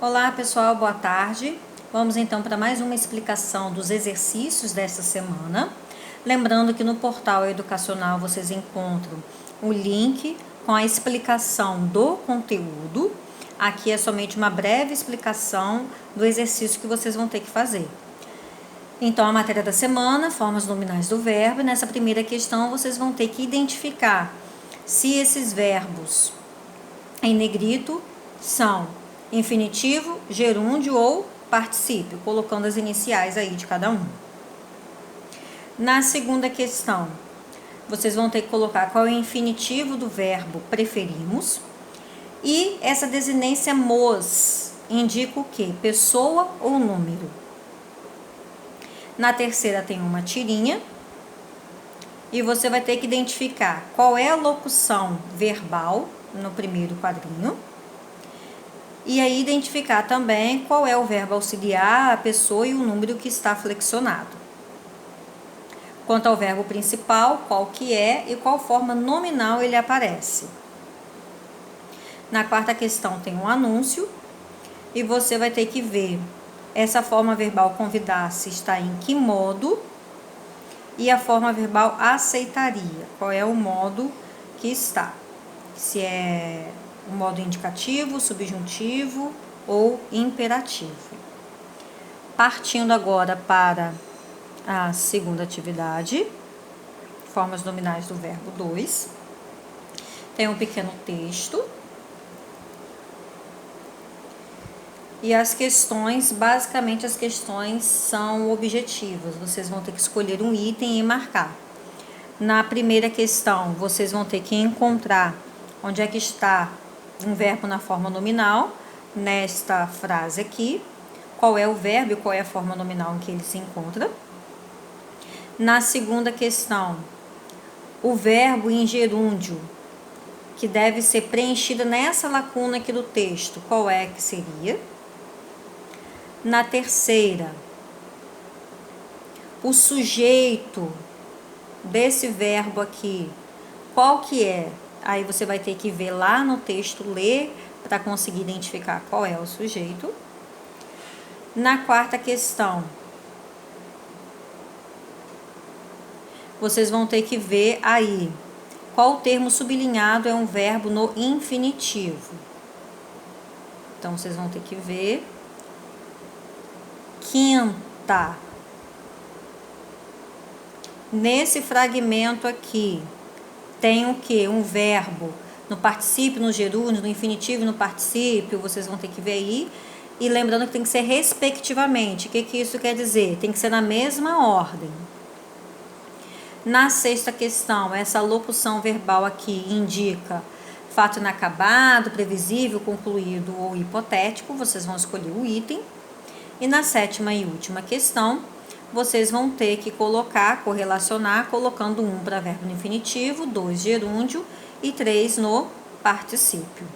Olá pessoal, boa tarde. Vamos então para mais uma explicação dos exercícios dessa semana. Lembrando que no portal educacional vocês encontram o link com a explicação do conteúdo. Aqui é somente uma breve explicação do exercício que vocês vão ter que fazer. Então, a matéria da semana, formas nominais do verbo. E nessa primeira questão, vocês vão ter que identificar se esses verbos em negrito são infinitivo, gerúndio ou particípio, colocando as iniciais aí de cada um. Na segunda questão, vocês vão ter que colocar qual é o infinitivo do verbo preferimos. E essa desinência mos indica o quê? Pessoa ou número. Na terceira tem uma tirinha. E você vai ter que identificar qual é a locução verbal no primeiro quadrinho. E aí identificar também qual é o verbo auxiliar, a pessoa e o número que está flexionado. Quanto ao verbo principal, qual que é e qual forma nominal ele aparece. Na quarta questão tem um anúncio e você vai ter que ver essa forma verbal convidar-se está em que modo e a forma verbal aceitaria, qual é o modo que está. Se é o modo indicativo, subjuntivo ou imperativo. Partindo agora para a segunda atividade, formas nominais do verbo 2. Tem um pequeno texto. E as questões, basicamente as questões são objetivas. Vocês vão ter que escolher um item e marcar. Na primeira questão, vocês vão ter que encontrar onde é que está um verbo na forma nominal, nesta frase aqui, qual é o verbo e qual é a forma nominal em que ele se encontra. Na segunda questão, o verbo em gerúndio, que deve ser preenchido nessa lacuna aqui do texto, qual é que seria? Na terceira, o sujeito desse verbo aqui, qual que é? Aí você vai ter que ver lá no texto, ler, para conseguir identificar qual é o sujeito. Na quarta questão, vocês vão ter que ver aí qual termo sublinhado é um verbo no infinitivo. Então, vocês vão ter que ver. Quinta. Nesse fragmento aqui, tem o que? Um verbo no particípio, no gerúndio, no infinitivo, no particípio. Vocês vão ter que ver aí. E lembrando que tem que ser respectivamente. O que isso quer dizer? Tem que ser na mesma ordem. Na sexta questão, essa locução verbal aqui indica fato inacabado, previsível, concluído ou hipotético. Vocês vão escolher o item. E na sétima e última questão, vocês vão ter que correlacionar, colocando 1 para verbo no infinitivo, 2 gerúndio e 3 no particípio.